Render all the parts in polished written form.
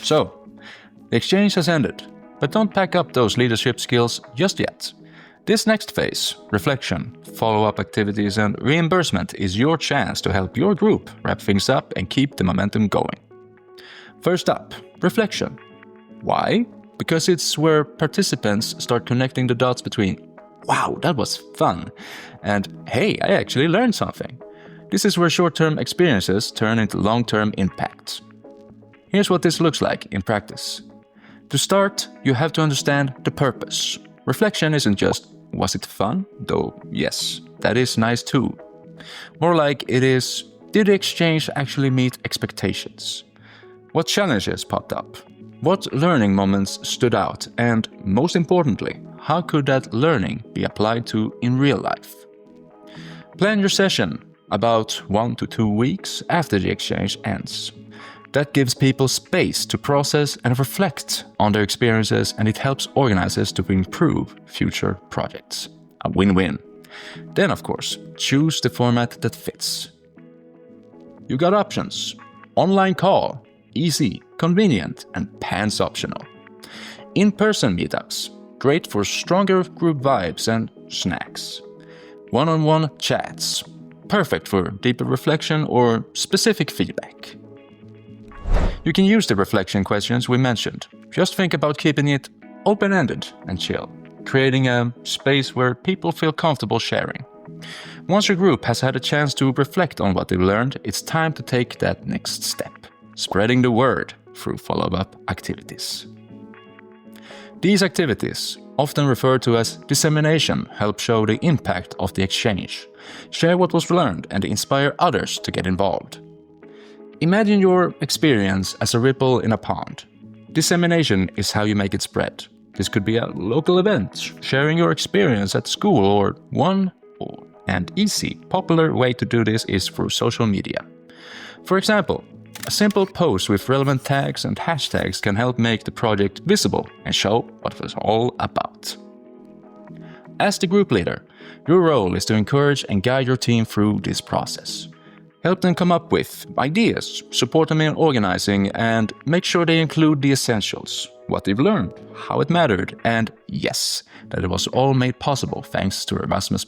So, the exchange has ended, but don't pack up those leadership skills just yet. This next phase, reflection, follow-up activities and reimbursement, is your chance to help your group wrap things up and keep the momentum going. First up, reflection. Why? Because it's where participants start connecting the dots between "wow, that was fun" and "hey, I actually learned something." This is where short-term experiences turn into long-term impact. Here's what this looks like in practice. To start, you have to understand the purpose. Reflection isn't just, was it fun? Though, yes, that is nice too. More like it is, did the exchange actually meet expectations? What challenges popped up? What learning moments stood out? And most importantly, how could that learning be applied to in real life? Plan your session about 1 to 2 weeks after the exchange ends. That gives people space to process and reflect on their experiences, and it helps organizers to improve future projects. A win-win. Then, of course, choose the format that fits. You got options. Online call, easy, convenient, and pants optional. In-person meetups, great for stronger group vibes and snacks. One-on-one chats, perfect for deeper reflection or specific feedback. You can use the reflection questions we mentioned. Just think about keeping it open-ended and chill, creating a space where people feel comfortable sharing. Once your group has had a chance to reflect on what they've learned, it's time to take that next step, spreading the word through follow-up activities. These activities, often referred to as dissemination, help show the impact of the exchange, share what was learned, and inspire others to get involved. Imagine your experience as a ripple in a pond. Dissemination is how you make it spread. This could be a local event, sharing your experience at school, or and easy, popular way to do this is through social media. For example, a simple post with relevant tags and hashtags can help make the project visible and show what it was all about. As the group leader, your role is to encourage and guide your team through this process. Help them come up with ideas, support them in organizing, and make sure they include the essentials, what they've learned, how it mattered, and yes, that it was all made possible thanks to Erasmus+.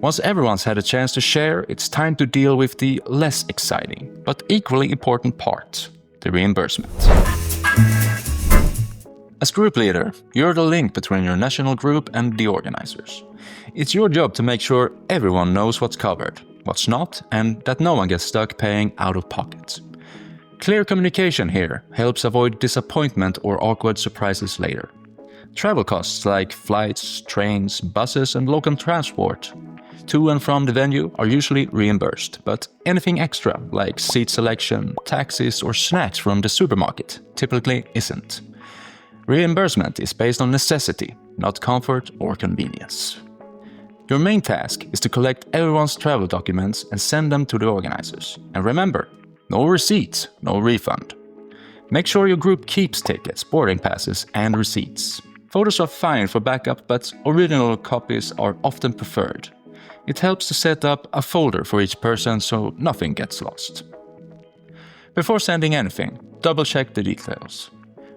Once everyone's had a chance to share, it's time to deal with the less exciting, but equally important part, the reimbursement. As group leader, you're the link between your national group and the organizers. It's your job to make sure everyone knows what's covered, what's not, and that no one gets stuck paying out of pocket. Clear communication here helps avoid disappointment or awkward surprises later. Travel costs like flights, trains, buses, and local transport to and from the venue are usually reimbursed, but anything extra, like seat selection, taxis, or snacks from the supermarket, typically isn't. Reimbursement is based on necessity, not comfort or convenience. Your main task is to collect everyone's travel documents and send them to the organizers. And remember, no receipt, no refund. Make sure your group keeps tickets, boarding passes, and receipts. Photos are fine for backup, but original copies are often preferred. It helps to set up a folder for each person so nothing gets lost. Before sending anything, double-check the details.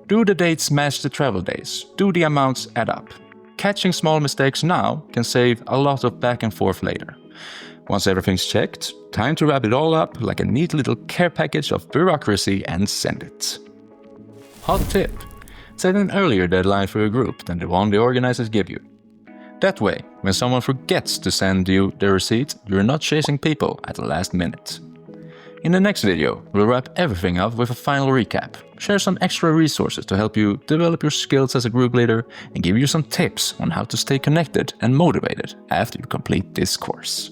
Do the dates match the travel days? Do the amounts add up? Catching small mistakes now can save a lot of back and forth later. Once everything's checked, time to wrap it all up like a neat little care package of bureaucracy and send it. Hot tip: set an earlier deadline for your group than the one the organizers give you. That way, when someone forgets to send you the receipt, you're not chasing people at the last minute. In the next video, we'll wrap everything up with a final recap, share some extra resources to help you develop your skills as a group leader, and give you some tips on how to stay connected and motivated after you complete this course.